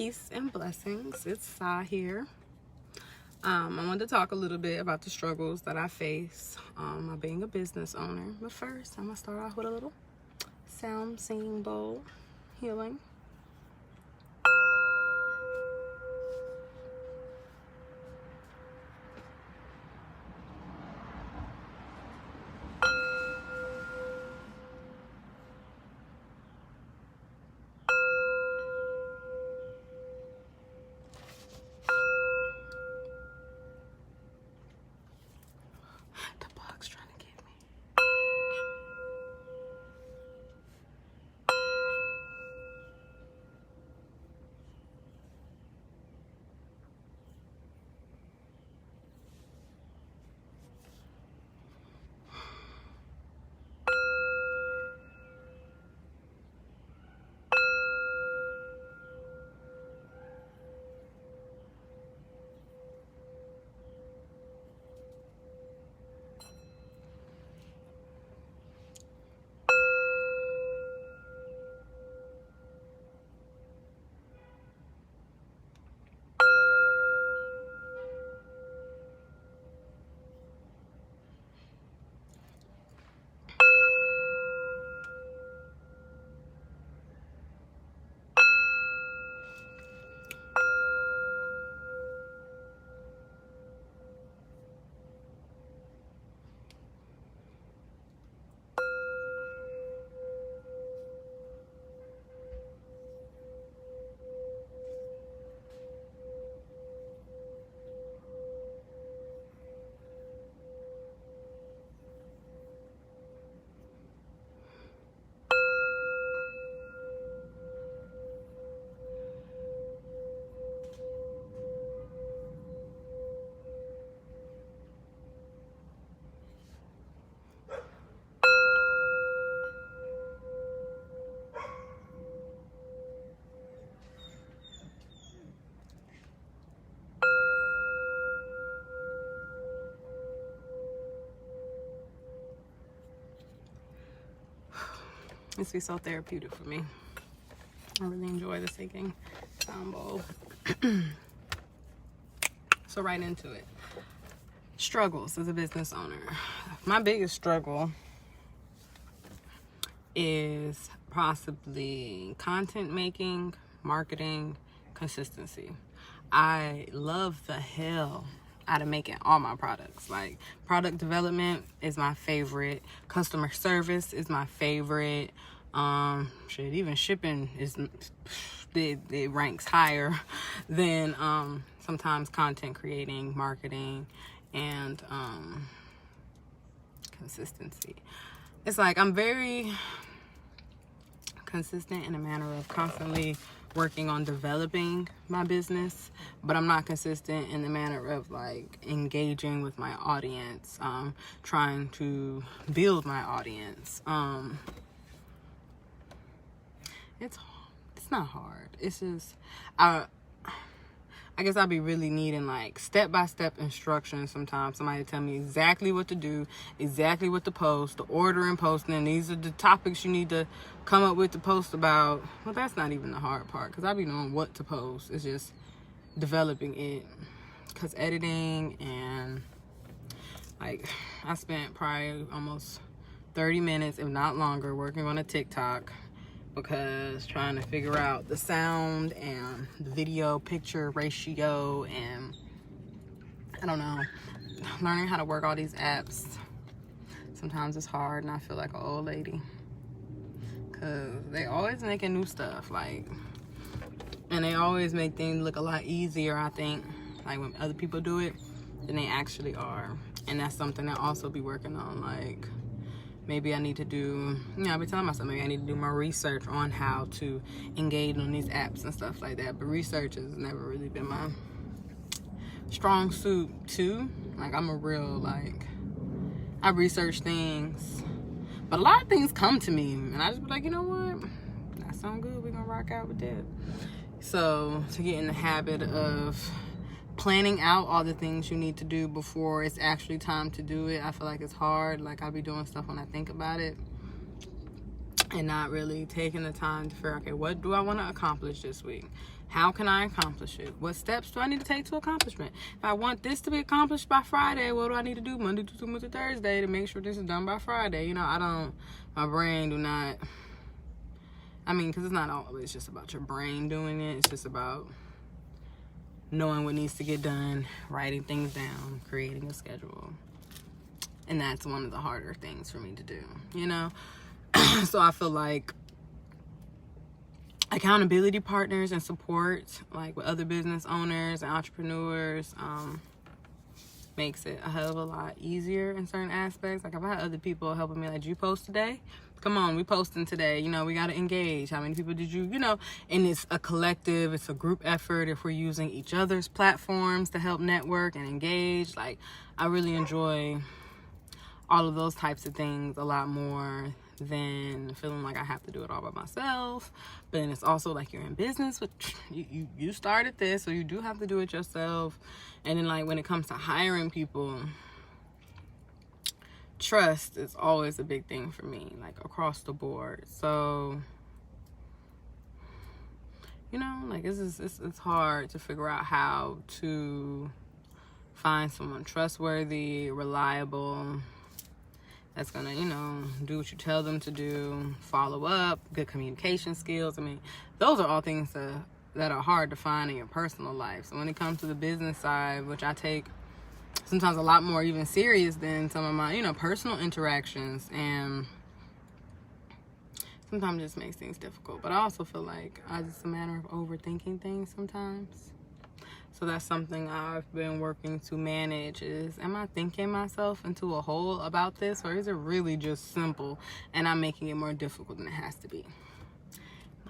Peace and blessings. It's Sa here. I wanted to talk a little bit about the struggles that I face of being a business owner. But first, I'm going to start off with a little sound singing bowl healing. The bug's trying to get me. This be so therapeutic for me. I really enjoy the singing sound bowl. So right into it. Struggles as a business owner. My biggest struggle is possibly content making, marketing, consistency. I love the hell out of making all my products. Like, product development is my favorite. Customer service is my favorite. Even shipping is, it ranks higher than sometimes content creating, marketing, and consistency. It's like I'm very consistent in a manner of constantly working on developing my business, but I'm not consistent in the manner of like engaging with my audience, trying to build my audience. It's not hard. It's just I guess I'll be really needing like step-by-step instructions sometimes. Somebody tell me exactly what to do, exactly what to post, the order and posting, and these are the topics you need to come up with to post about. Well, that's not even the hard part, because I be knowing what to post. It's just developing it. Because editing and like I spent probably almost 30 minutes, if not longer, working on a TikTok, because trying to figure out the sound and the video picture ratio, and I don't know, learning how to work all these apps. Sometimes it's hard and I feel like an old lady, because they always making new stuff, like, and they always make things look a lot easier, I think, like when other people do it than they actually are. And that's something I also be working on. Like, maybe I need to do, I be telling myself maybe I need to do more research on how to engage on these apps and stuff like that. But research has never really been my strong suit too. Like, I'm a real, like, I research things, but a lot of things come to me and I just be like, you know what, that sound good, we're gonna rock out with that. So to get in the habit of planning out all the things you need to do before it's actually time to do it, I feel like it's hard. Like, I'll be doing stuff when I think about it, and not really taking the time to figure, okay, what do I want to accomplish this week? How can I accomplish it? What steps do I need to take to accomplishment? If I want this to be accomplished by Friday, what do I need to do Monday, Tuesday, Wednesday, Thursday to make sure this is done by Friday? You know, my brain do not, because it's not always just about your brain doing it. It's just about knowing what needs to get done, writing things down, creating a schedule. And that's one of the harder things for me to do, you know? So I feel like accountability partners and support, like with other business owners and entrepreneurs, makes it a hell of a lot easier in certain aspects. Like if I had other people helping me, like, you post today? Come on, we posting today. You know, we got to engage. How many people did you know? And it's a collective, it's a group effort if we're using each other's platforms to help network and engage. Like, I really enjoy all of those types of things a lot more than feeling like I have to do it all by myself. But then it's also like you're in business, which you started this, so you do have to do it yourself. And then, like, when it comes to hiring people, trust is always a big thing for me, like across the board. So, you know, like it's hard to figure out how to find someone trustworthy, reliable, that's gonna, you know, do what you tell them to do, follow up, good communication skills. Those are all things that are hard to find in your personal life. So when it comes to the business side, which I take sometimes a lot more even serious than some of my, you know, personal interactions, and sometimes it just makes things difficult. But I also feel like it's a matter of overthinking things sometimes. So that's something I've been working to manage is, am I thinking myself into a hole about this, or is it really just simple and I'm making it more difficult than it has to be?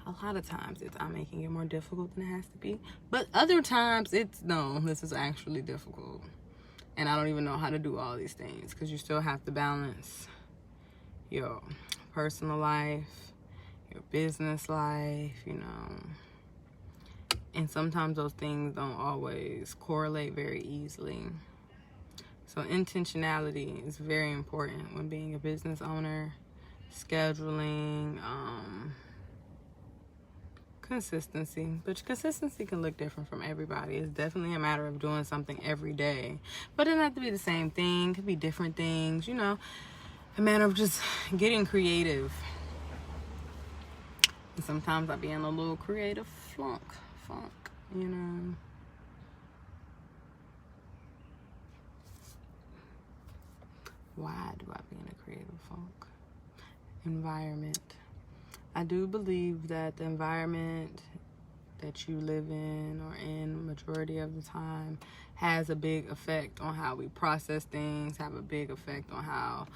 A lot of times I'm making it more difficult than it has to be. But other times no, this is actually difficult. And I don't even know how to do all these things, because you still have to balance your personal life, your business life, you know. And sometimes those things don't always correlate very easily. So intentionality is very important when being a business owner. Scheduling, consistency. But consistency can look different from everybody. It's definitely a matter of doing something every day. But it doesn't have to be the same thing. It could be different things, you know. A matter of just getting creative. And sometimes I be in a little creative funk, you know. Why do I be in a creative funk? Environment. I do believe that the environment that you live in or in majority of the time has a big effect on how we process things, have a big effect on how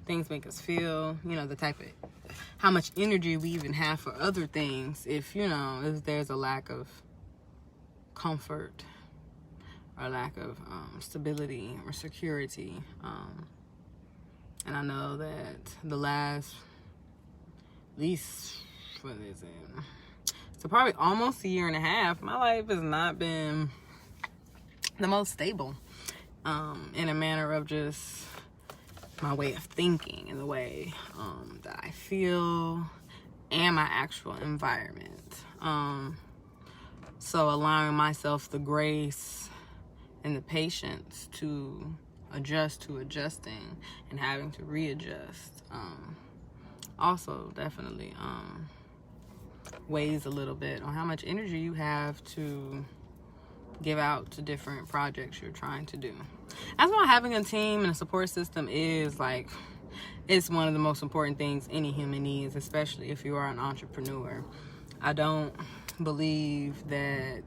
things make us feel, you know, the type of, how much energy we even have for other things if there's a lack of comfort or lack of stability or security. And I know that the last, at least, what is it? So probably almost a year and a half, my life has not been the most stable in a manner of just my way of thinking and the way that I feel and my actual environment. So allowing myself the grace and the patience to adjust to adjusting and having to readjust also definitely weighs a little bit on how much energy you have to give out to different projects you're trying to do. That's why having a team and a support system is it's one of the most important things any human needs, especially if you are an entrepreneur. I don't believe that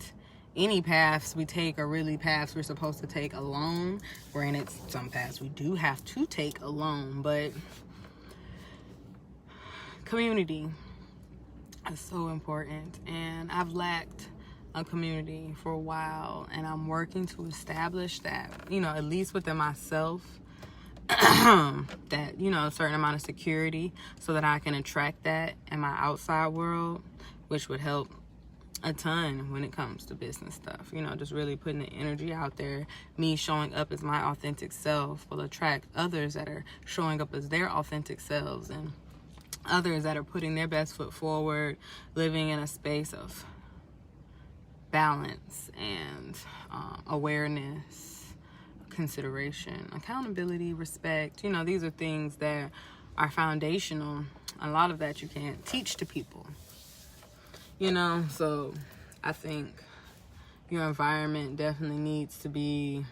any paths we take are really paths we're supposed to take alone. Granted, some paths we do have to take alone, but community is so important, and I've lacked a community for a while, and I'm working to establish that, at least within myself, that, a certain amount of security so that I can attract that in my outside world, which would help a ton when it comes to business stuff. Just really putting the energy out there. Me showing up as my authentic self will attract others that are showing up as their authentic selves, and others that are putting their best foot forward, living in a space of balance and awareness, consideration, accountability, respect. You know, these are things that are foundational. A lot of that you can't teach to people, you know. So I think your environment definitely needs to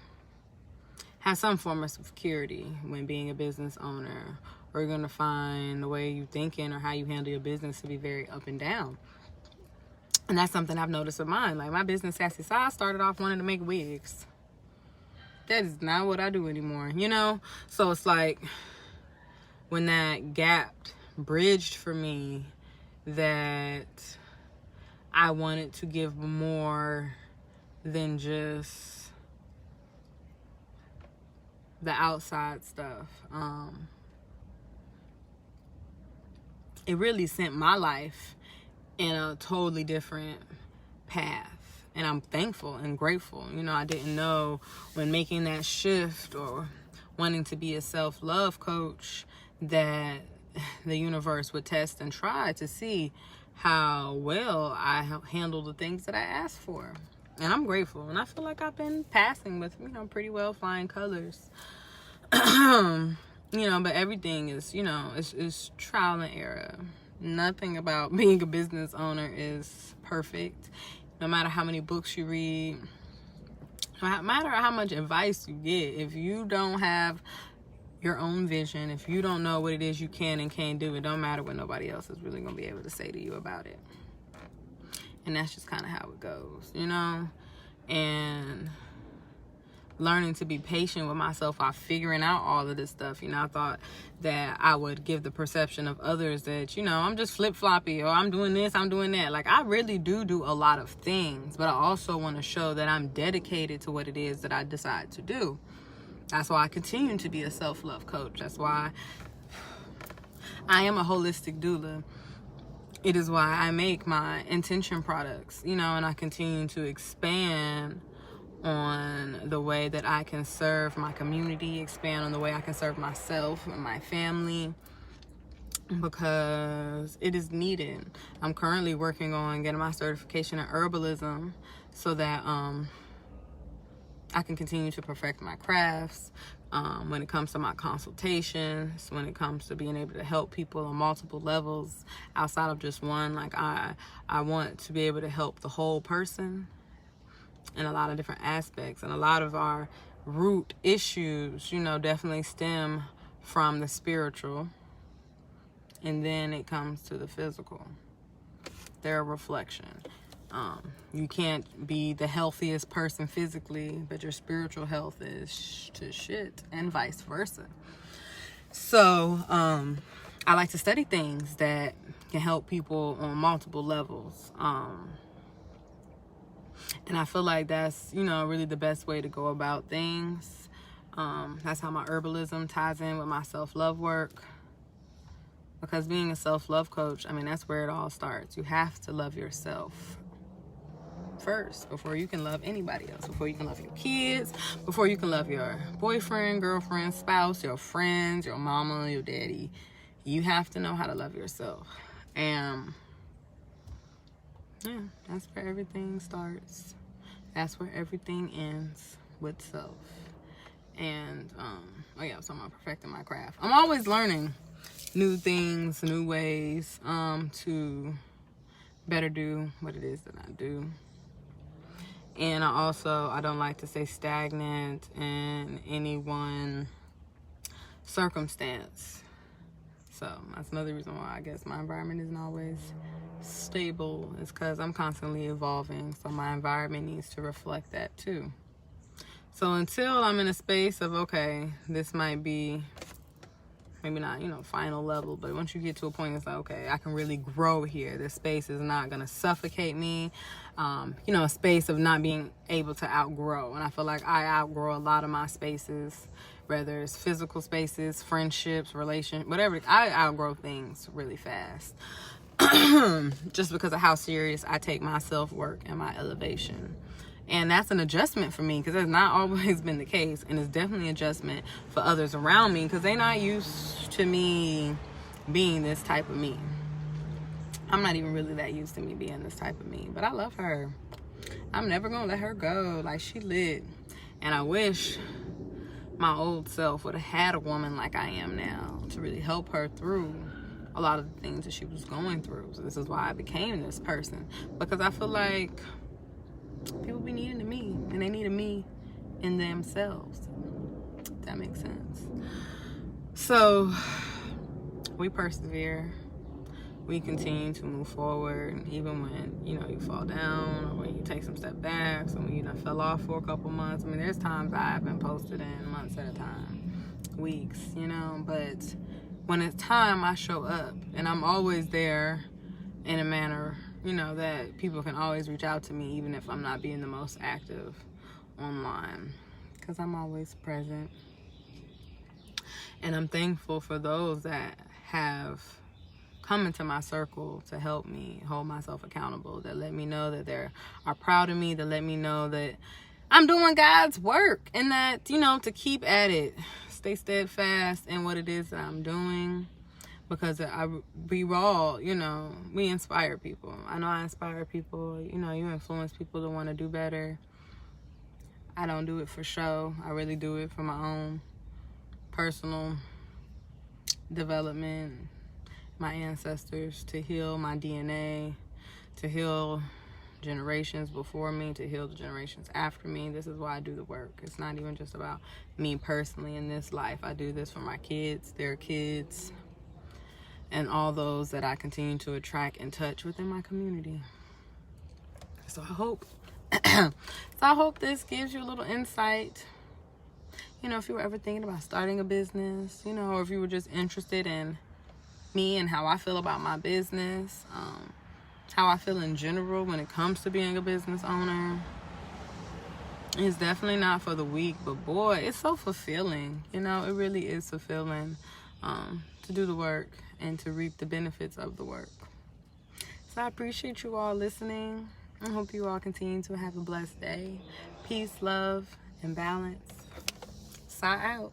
have some form of security when being a business owner, or you're going to find the way you're thinking or how you handle your business to be very up and down. And that's something I've noticed with mine. Like my business, Sassy Side, started off wanting to make wigs. That is not what I do anymore, you know? So it's like when that gap bridged for me, that I wanted to give more than just the outside stuff. It really sent my life in a totally different path. And I'm thankful and grateful. You know, I didn't know when making that shift or wanting to be a self-love coach that the universe would test and try to see how well I handle the things that I asked for. And I'm grateful. And I feel like I've been passing with, you know, pretty well flying colors. You know, but everything is, you know, it's trial and error. Nothing about being a business owner is perfect. No matter how many books you read, no matter how much advice you get, if you don't have your own vision, if you don't know what it is you can and can't do, it don't matter what nobody else is really going to be able to say to you about it. And that's just kind of how it goes, you know? And learning to be patient with myself while figuring out all of this stuff. You know, I thought that I would give the perception of others that, you know, I'm just flip-floppy, or I'm doing this, I'm doing that. Like, I really do a lot of things, but I also want to show that I'm dedicated to what it is that I decide to do. That's why I continue to be a self-love coach. That's why I am a holistic doula. It is why I make my intention products, you know, and I continue to expand on the way that I can serve my community, expand on the way I can serve myself and my family, because it is needed. I'm currently working on getting my certification in herbalism so that I can continue to perfect my crafts when it comes to my consultations, when it comes to being able to help people on multiple levels outside of just one. Like I want to be able to help the whole person in a lot of different aspects. And a lot of our root issues, you know, definitely stem from the spiritual, and then it comes to the physical. They're a reflection. You can't be the healthiest person physically, but your spiritual health is to shit, and vice versa. So I like to study things that can help people on multiple levels. And I feel like that's, you know, really the best way to go about things. That's how my herbalism ties in with my self-love work. Because being a self-love coach, I mean, that's where it all starts. You have to love yourself first before you can love anybody else, before you can love your kids, before you can love your boyfriend, girlfriend, spouse, your friends, your mama, your daddy. You have to know how to love yourself. And yeah, that's where everything starts. That's where everything ends, with self. And oh yeah, so I'm perfecting my craft. I'm always learning new things, new ways to better do what it is that I do. And I don't like to stay stagnant in any one circumstance. So that's another reason why I guess my environment isn't always stable, is because I'm constantly evolving. So my environment needs to reflect that too. So until I'm in a space of, okay, this might be maybe not, you know, final level, but once you get to a point, it's like, okay, I can really grow here. This space is not going to suffocate me. You know, a space of not being able to outgrow. And I feel like I outgrow a lot of my spaces, whether it's physical spaces, friendships, relationships, whatever. I outgrow things really fast. Just because of how serious I take my self-work and my elevation. And that's an adjustment for me, because that's not always been the case. And it's definitely an adjustment for others around me, because they're not used to me being this type of me. I'm not even really that used to me being this type of me, but I love her. I'm never gonna let her go. Like, she lit. And I wish my old self would have had a woman like I am now to really help her through a lot of the things that she was going through. So this is why I became this person, because I feel like people be needing me, and they needed me in themselves. If that makes sense. So we persevere. We continue to move forward, even when, you know, you fall down, or when you take some step backs, or when you done fell off for a couple months. I mean, there's times I haven't posted in months at a time, weeks, you know, but when it's time, I show up, and I'm always there in a manner, you know, that people can always reach out to me, even if I'm not being the most active online, because I'm always present. And I'm thankful for those that have come into my circle to help me hold myself accountable, that let me know that they are proud of me, that let me know that I'm doing God's work, and that, you know, to keep at it, stay steadfast in what it is that I'm doing, because we all, you know, we inspire people. I know I inspire people. You know, you influence people to want to do better. I don't do it for show. I really do it for my own personal development, my ancestors, to heal my DNA, to heal generations before me, to heal the generations after me. This is why I do the work. It's not even just about me personally in this life. I do this for my kids, their kids, and all those that I continue to attract and touch within my community. So I hope this gives you a little insight. You know, if you were ever thinking about starting a business, you know, or if you were just interested in me and how I feel about my business, how I feel in general when it comes to being a business owner. It's definitely not for the weak, but boy, it's so fulfilling. You know, it really is fulfilling to do the work and to reap the benefits of the work. So I appreciate you all listening. I hope you all continue to have a blessed day. Peace, love, and balance. Sigh out.